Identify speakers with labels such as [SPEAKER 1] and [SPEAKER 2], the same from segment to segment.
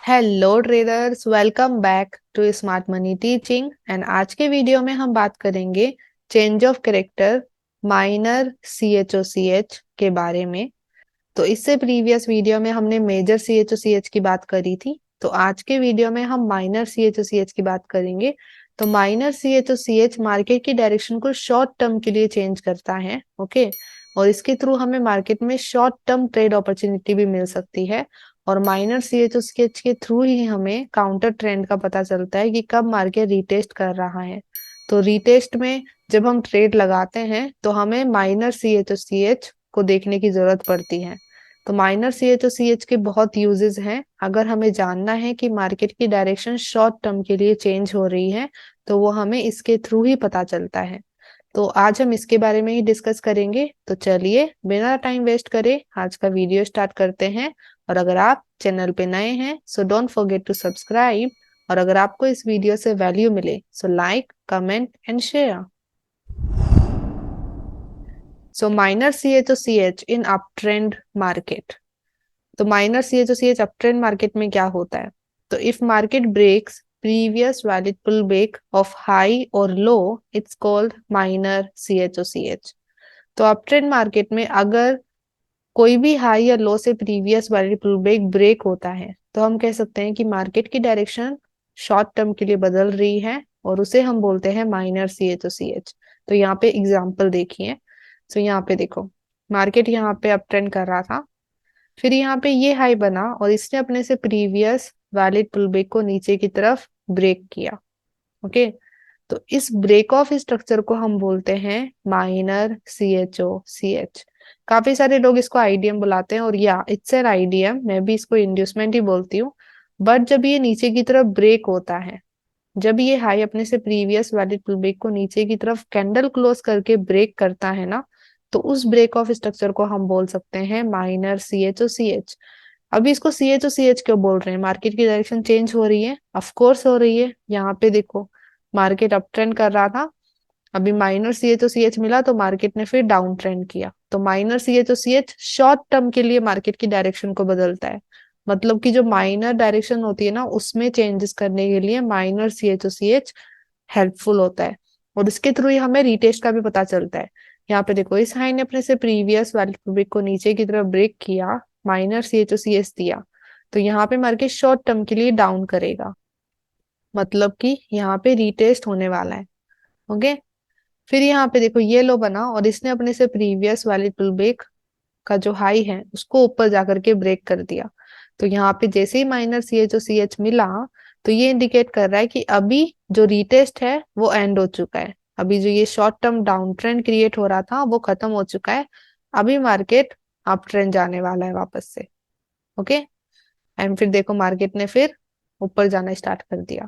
[SPEAKER 1] Hello traders, welcome back to smart money teaching. And आज के video में हम बात करेंगे change of character minor C H O C H के बारे में। तो इससे प्रीवियस वीडियो में हमने major C H O C H की बात करी थी। तो आज के वीडियो में हम minor C H O C H की बात करेंगे। तो minor C H O C H market की डायरेक्शन को शॉर्ट टर्म के लिए चेंज करता है। ओके, और इसके थ्रू हमें मार्केट में शॉर्ट टर्म ट्रेड अपॉर्चुनिटी भी मिल सकती है। और minor C H O C H के थ्रू ही हमें काउंटर ट्रेंड का पता चलता है कि कब मार्केट रीटेस्ट कर रहा है। तो रीटेस्ट में जब हम ट्रेड लगाते हैं तो हमें minor C H O C H को देखने की जरूरत पड़ती है। तो minor C H O C H के बहुत यूजेस हैं। अगर हमें जानना है कि मार्केट की डायरेक्शन शॉर्ट टर्म के लिए चेंज हो रही है तो वो हमें इसके थ्रू ही पता चलता है। तो आज हम इसके बारे में ही डिस्कस करेंगे। तो चलिए बिना टाइम वेस्ट करे आज का वीडियो स्टार्ट करते हैं। और अगर आप चैनल पे नए हैं so don't forget to subscribe. और अगर आपको इस वीडियो से वैल्यू मिले so like, comment and share. So minor C H O C H in up trend market. तो minor C H O C H up trend market में क्या होता है? तो if market breaks previous valid pullback of high or low, it's called minor CHOCH। तो up trend market में अगर कोई भी हाई या लो से प्रीवियस वाली पुलबैक ब्रेक होता है तो हम कह सकते हैं कि मार्केट की डायरेक्शन शॉर्ट टर्म के लिए बदल रही है और उसे हम बोलते हैं माइनर CHOCH। तो यहाँ पे एग्जांपल देखिए। तो यहाँ पे देखो, मार्केट यहाँ पे अप ट्रेंड कर रहा था, फिर यहाँ पे ये हाई बना और इसने अपने से प्रीवियस वैलिड पुलबैक को नीचे की तरफ ब्रेक किया। ओके, तो इस ब्रेक ऑफ स्ट्रक्चर को हम बोलते हैं माइनर CHOCH। काफी सारे लोग इसको आईडीएम बुलाते हैं और या इट्स एन आईडीएम, मैं भी इसको इंड्यूसमेंट ही बोलती हूँ। बट जब ये नीचे की तरफ ब्रेक होता है, जब ये हाई अपने से प्रीवियस वैलिड पुलबैक को नीचे की तरफ कैंडल क्लोज करके ब्रेक करता है ना, तो उस ब्रेक ऑफ स्ट्रक्चर को हम बोल सकते हैं माइनर CHOCH। अभी इसको CHOCH क्यों बोल रहे हैं? मार्केट की डायरेक्शन चेंज हो रही है, ऑफ कोर्स हो रही है। यहाँ पे देखो, मार्केट अप ट्रेंड कर रहा था, अभी माइनर CHOCH मिला तो मार्केट ने फिर डाउन ट्रेंड किया। तो माइनर CHOCH शॉर्ट टर्म के लिए मार्केट की डायरेक्शन को बदलता है। मतलब कि जो माइनर डायरेक्शन होती है ना उसमें चेंजेस करने के लिए माइनर CHOCH हेल्पफुल होता है। और इसके थ्रू ही हमें रीटेस्ट का भी पता चलता है। यहाँ पे देखो, इस हाई ने अपने से प्रीवियस वैल्यू ब्रेक को नीचे की तरफ ब्रेक किया, माइनर CHOCH दिया, तो यहाँ पे मार्केट शॉर्ट टर्म के लिए डाउन करेगा। मतलब कि यहाँ पे रीटेस्ट होने वाला है। ओके, फिर यहाँ पे देखो ये लो बना और इसने अपने से प्रीवियस वाली पुलबैक का जो हाई है उसको ऊपर जाकर के ब्रेक कर दिया। तो यहाँ पे जैसे ही माइनर CHOCH मिला तो ये इंडिकेट कर रहा है कि अभी जो रीटेस्ट है वो एंड हो चुका है। अभी जो ये short term down trend create हो रहा था वो खत्म हो चुका है। अभी मार्केट अप ट्रेंड जाने वाला है वापस से। ओके, एंड फिर देखो मार्केट ने फिर ऊपर जाना स्टार्ट कर दिया।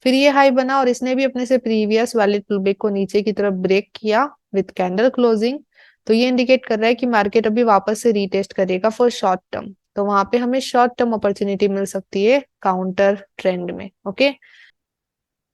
[SPEAKER 1] फिर ये हाई बना और इसने भी अपने से प्रीवियस वाले पुलबैक को नीचे की तरफ ब्रेक किया विथ कैंडल क्लोजिंग। तो ये इंडिकेट कर रहा है कि मार्केट अभी वापस से रीटेस्ट करेगा फॉर शॉर्ट टर्म। तो वहां पे हमें शॉर्ट टर्म अपॉर्चुनिटी मिल सकती है काउंटर ट्रेंड में। ओके,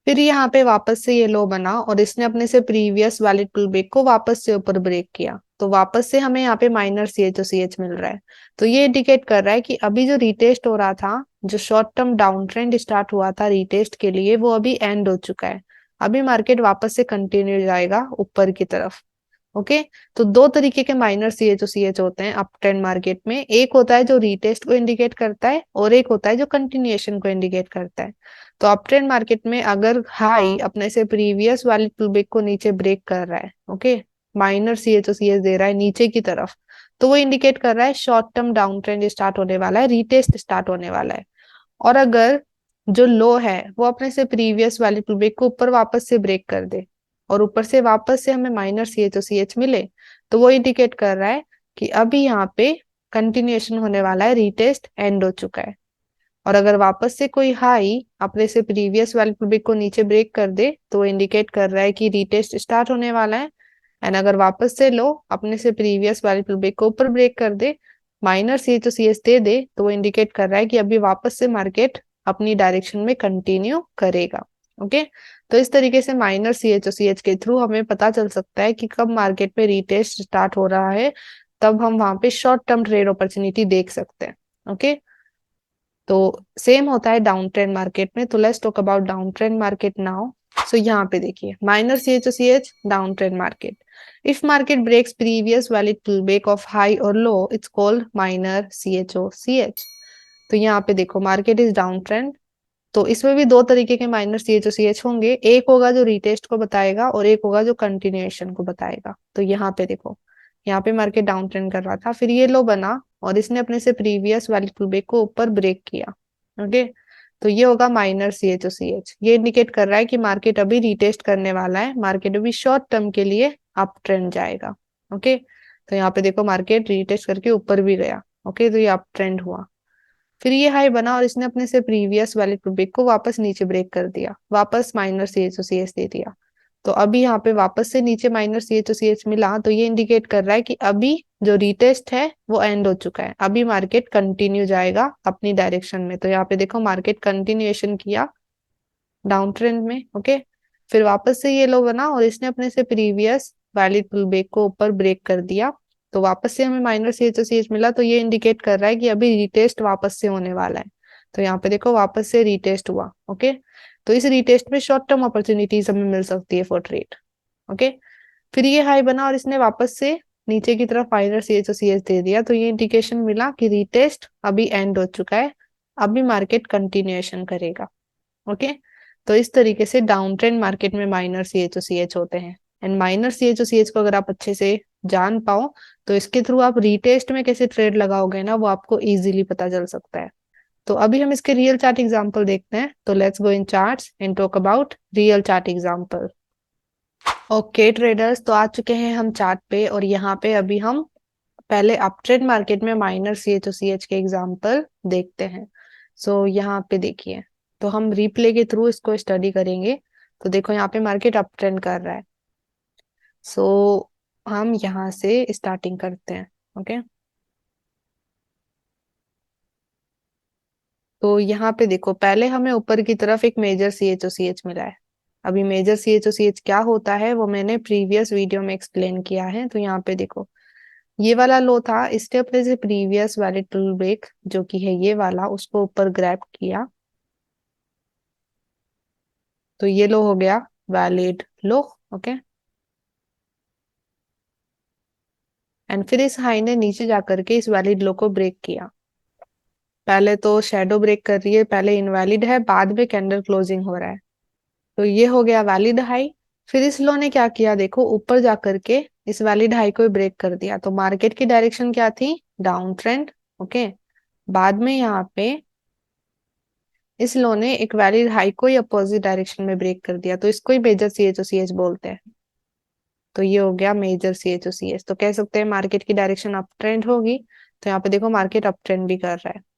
[SPEAKER 1] फिर यहाँ पे वापस से ये लो बना और इसने अपने से प्रीवियस वैलिड पुलबैक को वापस से ऊपर ब्रेक किया। तो वापस से हमें यहाँ पे माइनर CHOCH मिल रहा है। तो ये इंडिकेट कर रहा है कि अभी जो रीटेस्ट हो रहा था, जो short term down trend start हुआ था रीटेस्ट के लिए, वो अभी एंड हो चुका है। अभी मार्केट वापस से कंटिन्यू जाएगा ऊपर की तरफ। ओके, तो दो तरीके के माइनर CHOCH होते हैं अप ट्रेंड मार्केट में। एक होता है जो रीटेस्ट को इंडिकेट करता है और एक होता है जो कंटिन्यूएशन को इंडिकेट करता है। तो अप ट्रेंड मार्केट में अगर हाई अपने से प्रीवियस वाली पुलबैक को नीचे ब्रेक कर रहा है, ओके, माइनर CHOCH दे रहा है नीचे की तरफ, तो वो इंडिकेट कर रहा है short term down trend start होने वाला है, रीटेस्ट स्टार्ट होने वाला है। और अगर जो लो है वो अपने से प्रीवियस वाली पुलबैक को ऊपर वापस से ब्रेक कर दे और ऊपर से वापस से हमें माइनर CHOCH मिले, तो वो इंडिकेट कर रहा है कि अभी यहाँ पे कंटिन्यूएशन होने वाला है, रीटेस्ट एंड हो चुका है। और अगर वापस से कोई हाई अपने से प्रीवियस वाले पुलबैक को नीचे ब्रेक कर दे तो वो इंडिकेट कर रहा है कि रीटेस्ट स्टार्ट होने वाला है। एंड अगर वापस से लो अपने से प्रीवियस वाले पुलबैक को ऊपर ब्रेक कर दे, माइनर CHOCH दे दे, तो वो इंडिकेट कर रहा है कि अभी वापस से मार्केट अपनी डायरेक्शन में कंटिन्यू करेगा। ओके, तो इस तरीके से माइनर CHOCH के थ्रू हमें पता चल सकता है कि कब मार्केट में रीटेस्ट स्टार्ट हो रहा है, तब हम वहां पे शॉर्ट टर्म ट्रेड अपॉर्चुनिटी देख सकते हैं। ओके, तो सेम होता है डाउन ट्रेंड मार्केट में। तो let's talk about down trend market now. So यहाँ पे देखिए minor CHOCH down trend market. If market breaks previous valid pullback of high और low it's called minor CHOCH। तो यहाँ पे देखो मार्केट इज डाउन ट्रेंड, तो इसमें भी दो तरीके के माइनर CHOCH होंगे, एक होगा जो रिटेस्ट को बताएगा और एक होगा जो कंटिन्यूएशन को बताएगा। तो यहाँ पे देखो, यहाँ पे मार्केट डाउन ट्रेंड कर रहा था, फिर ये लो बना और इसने अपने से प्रीवियस वैलिड पुलबैक को ऊपर ब्रेक किया। ओके, तो ये होगा माइनर CHOCH। ये इंडिकेट कर रहा है कि मार्केट अभी रिटेस्ट करने वाला है, मार्केट अभी शॉर्ट टर्म के लिए अप ट्रेंड जाएगा। ओके, तो यहाँ पे देखो मार्केट रिटेस्ट करके ऊपर भी गया। ओके, तो ये अप ट्रेंड हुआ, फिर ये हाई बना और इसने अपने से प्रीवियस वाले ब्रेक को वापस नीचे ब्रेक कर दिया, वापस माइनर CHOCH दे दिया। तो अभी यहाँ पे वापस से नीचे माइनर CHOCH मिला, तो ये इंडिकेट कर रहा है कि अभी जो रिटेस्ट है वो एंड हो चुका है, अभी मार्केट कंटिन्यू जाएगा अपनी डायरेक्शन में। तो यहाँ पे देखो मार्केट कंटिन्यूएशन किया डाउन ट्रेंड में। ओके, फिर वापस से ये लो बना और इसने अपने से प्रीवियस वैलिड पुलबैक को ऊपर ब्रेक कर दिया, तो वापस से हमें माइनर CHOCH मिला। तो ये इंडिकेट कर रहा है कि अभी रिटेस्ट वापस से होने वाला है। तो यहाँ पे देखो वापस से रिटेस्ट हुआ। ओके, तो इस रिटेस्ट में शॉर्ट टर्म अपॉर्चुनिटीज हमें मिल सकती है फॉर ट्रेड। ओके, फिर ये हाई बना और इसने वापस से नीचे की तरफ माइनर CHOCH दे दिया, तो ये इंडिकेशन मिला कि रिटेस्ट अभी एंड हो चुका है, अभी मार्केट कंटिन्यूएशन करेगा। ओके, तो इस तरीके से डाउन ट्रेंड मार्केट में माइनर CHOCH होते हैं। एंड माइनर CHOCH को अगर आप अच्छे से जान पाओ तो इसके थ्रू आप रिटेस्ट में कैसे ट्रेड लगाओगे ना, वो आपको इजीली पता चल सकता है। तो अभी हम इसके रियल चार्ट एग्जांपल देखते हैं। तो let's go in charts and talk about real chart example. Okay traders, तो आ चुके हैं हम चार्ट पे और यहाँ पे अभी हम पहले अप ट्रेंड मार्केट में माइनर CHOCH के एग्जांपल देखते हैं। सो यहाँ पे देखिए, तो हम रिप्ले के थ्रू इसको स्टडी करेंगे। तो देखो यहाँ पे मार्केट अप ट्रेंड कर रहा है। सो हम यहाँ से स्टार्टिंग करते हैं। ओके, तो यहाँ पे देखो पहले हमें ऊपर की तरफ एक मेजर CHOCH मिला है। अभी मेजर CHOCH क्या होता है वो मैंने प्रीवियस वीडियो में एक्सप्लेन किया है। तो यहाँ पे देखो ये वाला लो था, इसने अपने से प्रीवियस वैलिड पुलबैक जो कि है ये वाला उसको ऊपर ग्रैब किया, तो ये लो हो गया वैलिड लो। ओके, एंड फिर इस हाई ने नीचे जाकर के इस वैलिड लो को ब्रेक किया। पहले तो शेडो ब्रेक कर रही है, पहले इनवैलिड है, बाद में कैंडल क्लोजिंग हो रहा है। तो ये हो गया वैलिड हाई। फिर इस लो ने क्या किया, देखो ऊपर जाकर के इस वैलिड हाई को ब्रेक कर दिया। तो मार्केट की डायरेक्शन क्या थी, डाउन ट्रेंड। ओके, बाद में यहाँ पे इस लो ने एक वैलिड हाई को अपोजिट डायरेक्शन में ब्रेक कर दिया, तो इसको ही मेजर CHOCH बोलते हैं। तो ये हो गया मेजर CHOCH। तो कह सकते हैं मार्केट की डायरेक्शन अप ट्रेंड होगी। तो यहाँ पे देखो मार्केट अप ट्रेंड भी कर रहा है।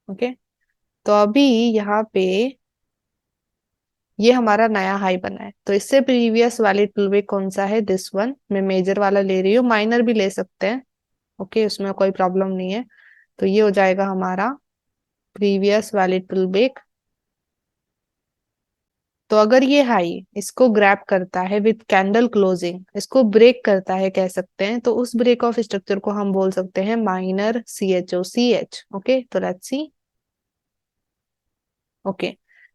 [SPEAKER 1] ओके, तो अभी यहाँ पे ये हमारा नया हाई बना है। तो इससे प्रीवियस वैलिड पुलबैक कौन सा है, दिस वन। मैं मेजर वाला ले रही हूँ, माइनर भी ले सकते हैं। ओके, उसमें कोई प्रॉब्लम नहीं है। तो ये हो जाएगा हमारा प्रीवियस वैलिड पुलबैक। तो अगर ये हाई इसको ग्रैब करता है विद कैंडल क्लोजिंग, इसको ब्रेक करता है कह सकते हैं, तो उस ब्रेक ऑफ स्ट्रक्चर को हम बोल सकते हैं माइनर CHOCH। ओके, तो लेट्स सी। ओके,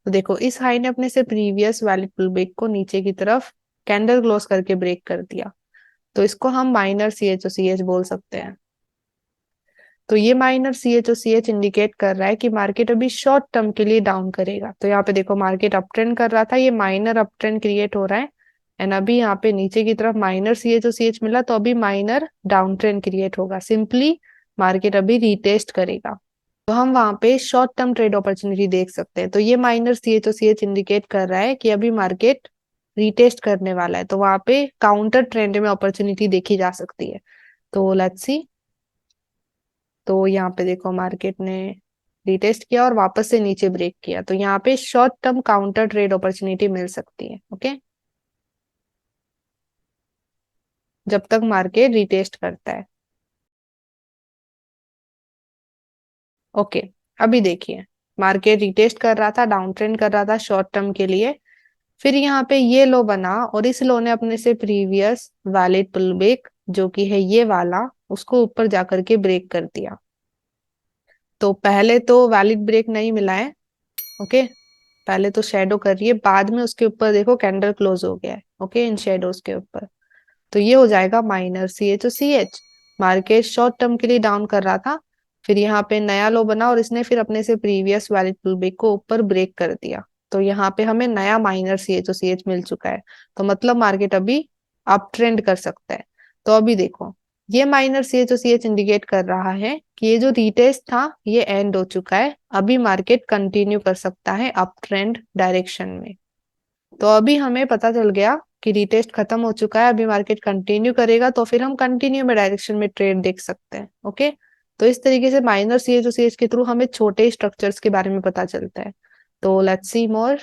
[SPEAKER 1] तो देखो इस हाई ने अपने से प्रीवियस वैलिड पुलबैक को नीचे की तरफ कैंडल क्लोज करके ब्रेक कर दिया, तो इसको हम माइनर CHOCH बोल सकते हैं। तो ये माइनर CHOCH इंडिकेट कर रहा है कि मार्केट अभी शॉर्ट टर्म के लिए डाउन करेगा। तो यहाँ पे देखो मार्केट अप ट्रेंड कर रहा था, ये माइनर अप ट्रेंड क्रिएट हो रहा है। एंड अभी यहाँ पे नीचे की तरफ माइनर CHOCH मिला, तो अभी माइनर डाउन ट्रेंड क्रिएट होगा। सिंपली मार्केट अभी रिटेस्ट करेगा, तो हम वहां पे शॉर्ट टर्म ट्रेड अपॉर्चुनिटी देख सकते हैं। तो ये माइनर CHOCH इंडिकेट कर रहा है कि अभी मार्केट रिटेस्ट करने वाला है, तो वहां पे काउंटर ट्रेंड में अपॉर्चुनिटी देखी जा सकती है। तो लेट्स सी। तो यहाँ पे देखो मार्केट ने रिटेस्ट किया और वापस से नीचे ब्रेक किया, तो यहाँ पे short term counter trade opportunity मिल सकती है। ओके, जब तक मार्केट रिटेस्ट करता है। ओके, अभी देखिए मार्केट रिटेस्ट कर रहा था, डाउन ट्रेंड कर रहा था शॉर्ट टर्म के लिए। फिर यहाँ पे ये लो बना और इस लो ने अपने से प्रीवियस वैलिड पुलबैक जो कि है ये वाला उसको ऊपर जाकर के ब्रेक कर दिया। तो पहले तो वैलिड ब्रेक नहीं मिला है, ओके। पहले तो शेडो कर रही है, बाद में उसके ऊपर देखो कैंडल क्लोज हो गया है, ओके, इन शेडोज के ऊपर। तो ये हो जाएगा minor C H O C H. Market short term के लिए डाउन कर रहा था, फिर यहाँ पे नया लो बना और इसने फिर अपने से प्रीवियस वैलिड पुल बैक को ऊपर ब्रेक कर दिया। तो यहाँ पे हमें नया minor C H O C H मिल चुका है। तो मतलब मार्केट अभी अप ट्रेंड कर सकता है। तो अभी देखो, ये minor C H O C H indicate कर रहा है कि ये जो रीटेस्ट था ये एंड हो चुका है। अभी मार्केट कंटिन्यू कर सकता है अप ट्रेंड डायरेक्शन में। तो अभी हमें पता चल गया कि रीटेस्ट खत्म हो चुका है, अभी मार्केट कंटिन्यू करेगा, तो फिर हम कंटिन्यू में डायरेक्शन में ट्रेड देख सकते हैं, ओके। तो इस तरीके से माइनर सीएच के थ्रू हमें छोटे स्ट्रक्चर्स के बारे में पता चलता है। तो लेट्स सी मोर।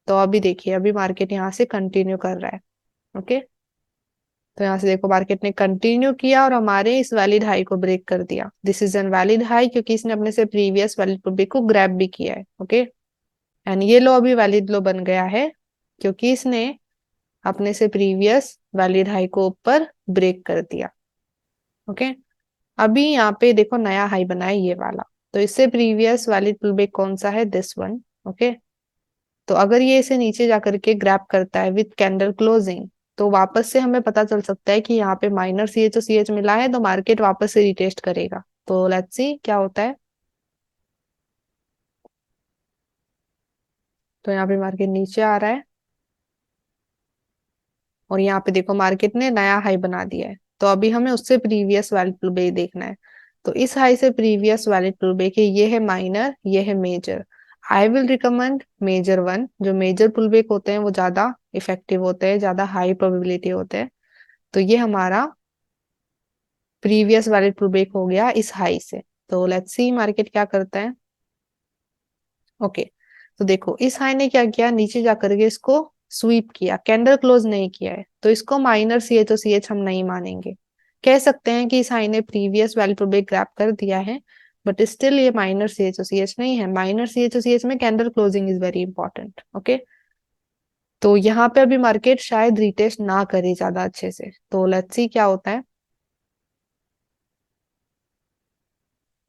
[SPEAKER 1] तो अभी देखिए, अभी मार्केट यहाँ से कंटिन्यू कर रहा है, ओके। तो यहाँ से देखो मार्केट ने कंटिन्यू किया और हमारे इस वैलिड हाई को ब्रेक कर दिया। This is an valid high क्योंकि इसने अपने से प्रीवियस वैलिड ब्रेक को ग्रैब भी किया है, ओके। एंड ये लो अभी वैलिड लो बन गया है क्योंकि इसने अपने से प्रीवियस वैलिड हाई को ऊपर ब्रेक कर दिया, ओके। अभी यहाँ पे देखो नया हाई बना है ये वाला। तो इससे प्रीवियस वैलिड पुल बैक कौन सा है, दिस वन, ओके। तो अगर ये इसे नीचे जाकर के ग्रैब करता है विथ कैंडल क्लोजिंग, तो वापस से हमें पता चल सकता है कि यहाँ पे माइनर सी एच मिला है, तो मार्केट वापस से रिटेस्ट करेगा। तो लेट्स सी क्या होता है। तो यहाँ पे मार्केट नीचे आ रहा है और यहाँ पे देखो मार्केट ने नया हाई बना दिया है। तो अभी हमें उससे प्रीवियस वैलिड पुल बैक देखना है। तो इस हाई से प्रीवियस वैलिड पुल बैक है, ये है माइनर, ये है major. I will recommend major one. जो मेजर पुल बैक होते हैं वो ज्यादा इफेक्टिव होते हैं, ज्यादा हाई प्रोबेबिलिटी होते हैं। तो ये हमारा प्रीवियस वैलिड पुल बैक हो गया इस हाई से। तो लेट्स सी मार्केट क्या करता है, ओके। तो देखो इस हाई ने क्या किया, नीचे जाकर के इसको स्वीप किया, कैंडल क्लोज नहीं किया है, तो इसको माइनर सी एच हम नहीं मानेंगे। कह सकते हैं कि इस हाई ने प्रीवियस वैल्यू ब्रेक ग्रैब कर दिया है, बट स्टिल ये माइनर सी एच नहीं है। माइनर सी एच में candle closing is very important, okay. तो यहाँ पे अभी मार्केट शायद रिटेस्ट ना करे ज्यादा अच्छे से। तो लेट्स सी क्या होता है,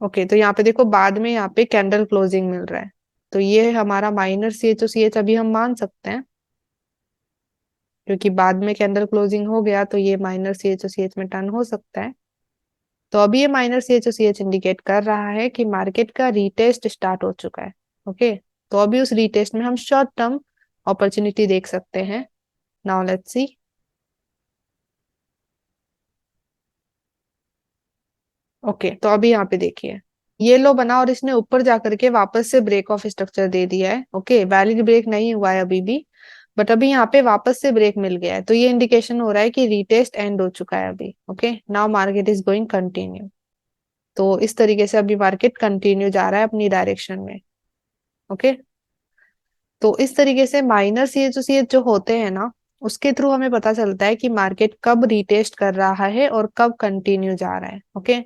[SPEAKER 1] ओके। तो यहाँ पे देखो बाद में यहाँ पे कैंडल क्लोजिंग मिल रहा है। तो ये हमारा माइनर सी एच अभी हम मान सकते हैं क्योंकि बाद में कैंडल क्लोजिंग हो गया, तो ये माइनर सी एच में टर्न हो सकता है। तो अभी ये माइनर सी एच इंडिकेट कर रहा है कि मार्केट का रीटेस्ट स्टार्ट हो चुका है, ओके। तो अभी उस रीटेस्ट में हम शॉर्ट टर्म अपॉर्चुनिटी देख सकते हैं। Now let's see, okay. तो अभी यहाँ पे देखिए ये लो बना और इसने ऊपर जाकर के वापस से ब्रेक ऑफ स्ट्रक्चर दे दिया है, ओके। वैलिड ब्रेक नहीं हुआ है अभी भी, बट अभी यहाँ पे वापस से ब्रेक मिल गया है। तो ये इंडिकेशन हो रहा है कि रीटेस्ट एंड हो चुका है अभी, okay. Now market is going continue. तो इस तरीके से अभी मार्केट कंटिन्यू जा रहा है अपनी डायरेक्शन में, ओके। तो इस तरीके से माइनर सी एच जो होते हैं ना, उसके थ्रू हमें पता चलता है कि मार्केट कब रीटेस्ट कर रहा है और कब कंटिन्यू जा रहा है, ओके।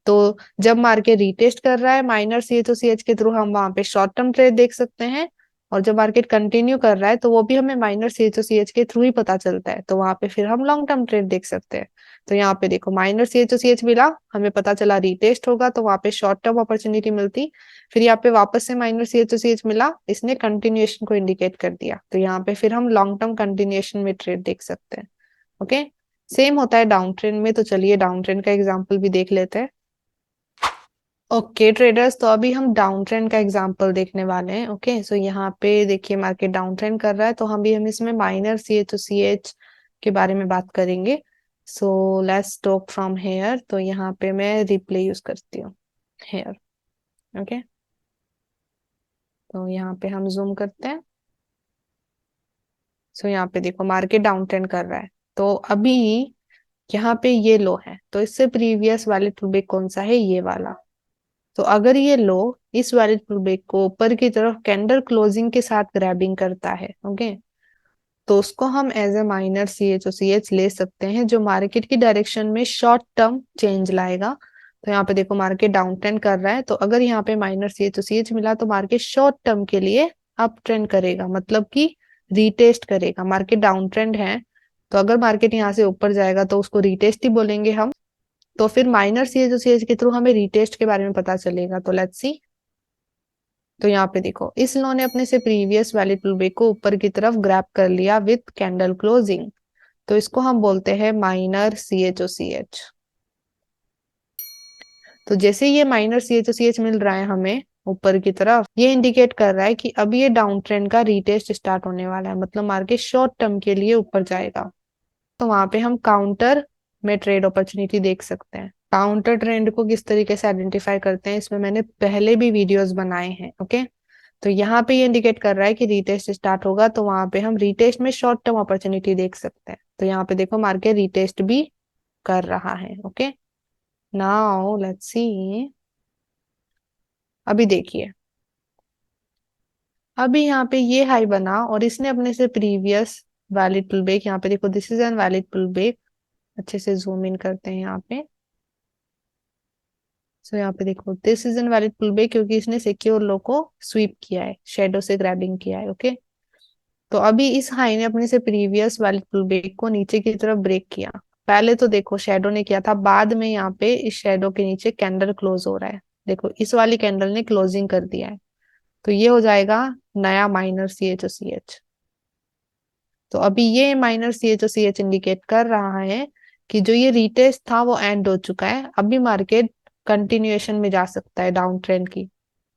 [SPEAKER 1] तो जब मार्केट रीटेस्ट कर रहा है माइनर सी एच के थ्रू हम वहां पे शॉर्ट टर्म ट्रेड देख सकते हैं। और जब मार्केट कंटिन्यू कर रहा है तो वो भी हमें माइनर सी एच के थ्रू ही पता चलता है, तो वहां पे फिर हम लॉन्ग टर्म ट्रेड देख सकते हैं। तो यहाँ पे देखो माइनर सी एच मिला, हमें पता चला रीटेस्ट होगा, तो वहां पे शॉर्ट टर्म अपॉर्चुनिटी मिलती। फिर यहाँ पे वापस से माइनर सी एच मिला, इसने कंटिन्यूएशन को इंडिकेट कर दिया, तो यहाँ पे फिर हम लॉन्ग टर्म कंटिन्यूएशन में ट्रेड देख सकते हैं, ओके। सेम होता है डाउन ट्रेंड में। तो चलिए डाउन ट्रेंड का एग्जाम्पल भी देख लेते हैं। ओके ट्रेडर्स, तो अभी हम डाउन ट्रेंड का एग्जांपल देखने वाले हैं, ओके। सो यहाँ पे देखिए मार्केट डाउन ट्रेंड कर रहा है, तो हम इसमें माइनर सी एच के बारे में बात करेंगे। So let's talk from here. तो यहाँ पे मैं रिप्ले यूज करती हूँ, हेयर, ओके। तो यहाँ पे हम जूम करते हैं। सो यहाँ पे देखो मार्केट डाउन ट्रेंड कर रहा है। तो अभी यहाँ पे ये लो है, तो इससे प्रीवियस वाले पुलबैक कौन सा है, ये वाला। तो अगर ये लो इस वैलिड पुलबैक को ऊपर की तरफ कैंडल क्लोजिंग के साथ ग्रैबिंग करता है, ओके, तो उसको हम as a minor C H ले सकते हैं, जो मार्केट की डायरेक्शन में शॉर्ट टर्म चेंज लाएगा। तो यहाँ पे देखो मार्केट डाउन ट्रेंड कर रहा है, तो अगर यहाँ पे माइनर सी एच मिला तो मार्केट शॉर्ट टर्म के लिए अप ट्रेंड करेगा, मतलब कि रीटेस्ट करेगा। मार्केट डाउन ट्रेंड है, तो अगर मार्केट यहाँ से ऊपर जाएगा तो उसको रीटेस्ट ही बोलेंगे हम। तो फिर माइनर CHOCH के थ्रू हमें रिटेस्ट के बारे में पता चलेगा। तो लेट्स सी। तो यहाँ पे देखो, इस लॉ ने अपने से प्रीवियस वैलिड पुलबैक को ऊपर की तरफ ग्रैब कर लिया विथ कैंडल क्लोजिंग। तो इसको हम बोलते हैं माइनर CHOCH। तो जैसे ये माइनर CHOCH मिल रहा है हमें ऊपर की तरफ, ये इंडिकेट कर रहा है कि अब ये डाउन ट्रेंड का रीटेस्ट स्टार्ट होने वाला है, मतलब मार्केट शॉर्ट टर्म के लिए ऊपर जाएगा। तो वहां पे हम काउंटर में ट्रेड अपॉर्चुनिटी देख सकते हैं। काउंटर ट्रेंड को किस तरीके से आइडेंटिफाई करते हैं, इसमें मैंने पहले भी वीडियोस बनाए हैं। ओके, तो यहाँ पे ये इंडिकेट कर रहा है कि रीटेस्ट स्टार्ट होगा, तो वहां पे हम रीटेस्ट में शॉर्ट टर्म अपॉर्चुनिटी देख सकते हैं। तो यहाँ पे देखो मार्केट रीटेस्ट भी कर रहा है। Okay, now let's see. अभी देखिए, अभी यहाँ पे ये हाई बना और इसने अपने से प्रीवियस वैलिड पुल बैक, यहाँ पे देखो this is an valid pull back. अच्छे से जूम इन करते हैं यहाँ पे। सो यहाँ पे देखो this is an valid pull back, क्योंकि इसने सिक्योर लो को स्वीप किया है, शेडो से ग्रैबिंग किया है। ओके, तो अभी इस हाई ने अपने से प्रीवियस वैलिड पुल बैक को नीचे की तरफ ब्रेक किया। पहले तो देखो शेडो ने किया था, बाद में यहाँ पे इस शेडो के नीचे कैंडल क्लोज हो रहा है। देखो इस वाली कैंडल ने क्लोजिंग कर दिया है, तो ये हो जाएगा नया माइनर CHOCH। तो अभी ये माइनर CHOCH इंडिकेट कर रहा है कि जो ये रीटेस्ट था वो एंड हो चुका है। अभी मार्केट कंटिन्यूएशन में जा सकता है डाउन ट्रेंड की।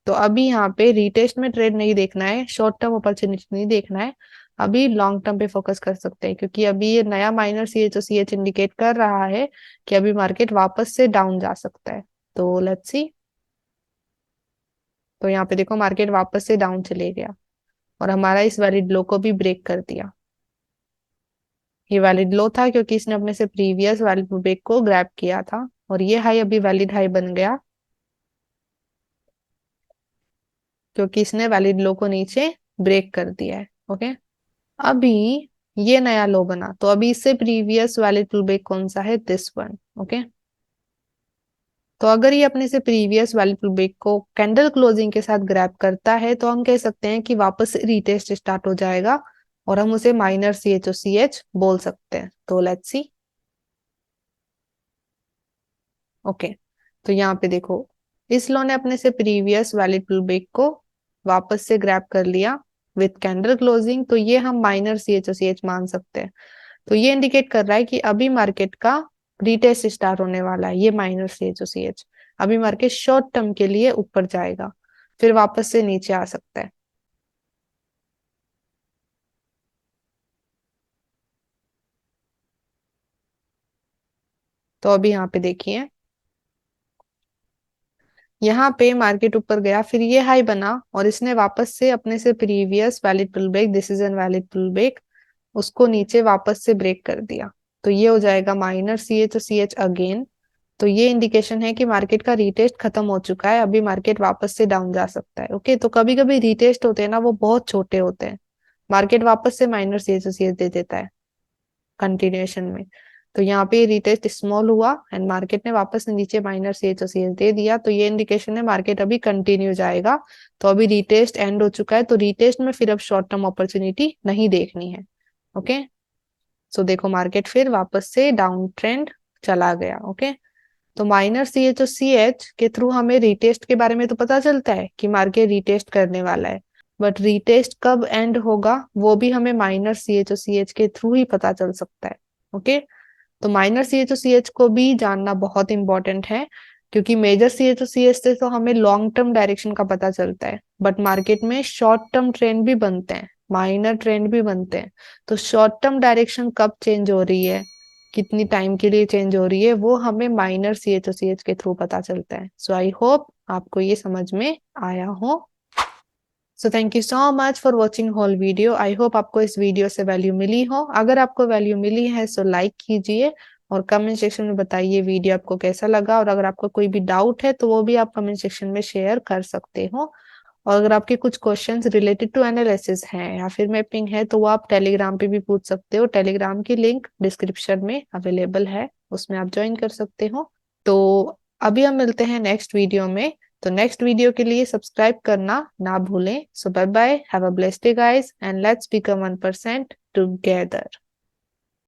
[SPEAKER 1] तो अभी यहाँ पे रीटेस्ट में ट्रेड नहीं देखना है, शॉर्ट टर्म अपॉर्चुनिटी नहीं देखना है, अभी लॉन्ग टर्म पे फोकस कर सकते हैं, क्योंकि अभी ये नया माइनर CHOCH इंडिकेट कर रहा है कि अभी मार्केट वापस से डाउन जा सकता है। तो लेट्स सी। तो यहाँ पे देखो मार्केट वापस से डाउन चले गया और हमारा इस वैलिड लो को भी ब्रेक कर दिया। ये वैलिड लो था क्योंकि इसने अपने से प्रीवियस वैलिड ब्रेक को ग्रैब किया था, और ये हाई अभी वैलिड हाई बन गया क्योंकि इसने वैलिड लो को नीचे ब्रेक कर दिया है। ओके, अभी ये नया लो बना, तो अभी इससे प्रीवियस वैलिड ब्रेक कौन सा है, दिस वन। ओके, तो अगर ये अपने से प्रीवियस वैलिड ब्रेक को कैंडल क्लोजिंग के साथ ग्रैब करता है, तो हम कह सकते हैं कि वापस से रीटेस्ट स्टार्ट हो जाएगा और हम उसे माइनर CHOCH बोल सकते हैं। तो लेट्स सी। ओके, तो यहाँ पे देखो इस लो ने अपने से प्रीवियस वैलिड पुलबैक को वापस से ग्रैब कर लिया विथ कैंडल क्लोजिंग, तो ये हम माइनर CHOCH मान सकते हैं। तो ये इंडिकेट कर रहा है कि अभी मार्केट का रीटेस्ट स्टार्ट होने वाला है, ये माइनर CHOCH। अभी मार्केट शॉर्ट टर्म के लिए ऊपर जाएगा, फिर वापस से नीचे आ सकता है। तो अभी यहाँ पे देखिए, यहाँ पे मार्केट ऊपर गया, फिर ये हाई बना और इसने वापस से अपने से previous valid pull back, this is an valid pull back, उसको नीचे वापस से ब्रेक कर दिया। तो ये हो जाएगा माइनर CHOCH अगेन। तो ये इंडिकेशन है कि मार्केट का रीटेस्ट खत्म हो चुका है, अभी मार्केट वापस से डाउन जा सकता है। ओके, तो कभी कभी रीटेस्ट होते हैं ना, वो बहुत छोटे होते हैं, मार्केट वापस से माइनर CHOCH दे देता है कंटिन्यूएशन में। तो यहाँ पे रिटेस्ट स्मॉल हुआ एंड मार्केट ने वापस नीचे माइनर CHOCH दे दिया, तो ये इंडिकेशन है मार्केट अभी कंटिन्यू जाएगा। तो अभी रिटेस्ट एंड हो चुका है, तो रिटेस्ट में फिर अब शॉर्ट टर्म अपॉर्चुनिटी नहीं देखनी है। ओके, सो देखो मार्केट फिर वापस से डाउन ट्रेंड चला गया। ओके, तो माइनर CHOCH के थ्रू हमें रिटेस्ट के बारे में तो पता चलता है कि मार्केट रिटेस्ट करने वाला है, बट रिटेस्ट कब एंड होगा वो भी हमें माइनर CHOCH के थ्रू ही पता चल सकता है। ओके, तो माइनर CHOCH को भी जानना बहुत इंपॉर्टेंट है, क्योंकि मेजर CHOCH से तो हमें लॉन्ग टर्म डायरेक्शन का पता चलता है, बट मार्केट में शॉर्ट टर्म ट्रेंड भी बनते हैं, माइनर ट्रेंड भी बनते हैं। तो शॉर्ट टर्म डायरेक्शन कब चेंज हो रही है, कितनी टाइम के लिए चेंज हो रही है, वो हमें माइनर CHOCH के थ्रू पता चलता है। सो आई होप आपको ये समझ में आया हो। So thank you so much for watching whole video. I hope आपको इस वीडियो से वैल्यू मिली हो। अगर आपको वैल्यू मिली है सो लाइक कीजिए और कमेंट सेक्शन में बताइए वीडियो आपको कैसा लगा, और अगर आपको कोई भी डाउट है तो वो भी आप कमेंट सेक्शन में शेयर कर सकते हो। और अगर आपके कुछ क्वेश्चंस रिलेटेड टू एनालिसिस हैं या फिर मैपिंग है, तो वो आप टेलीग्राम पे भी पूछ सकते हो। टेलीग्राम की लिंक डिस्क्रिप्शन में अवेलेबल है, उसमें आप ज्वाइन कर सकते हो। तो अभी हम मिलते हैं नेक्स्ट वीडियो में। तो नेक्स्ट वीडियो के लिए सब्सक्राइब करना ना भूलें। So bye bye, have a blessed day guys, and let's become 1% together.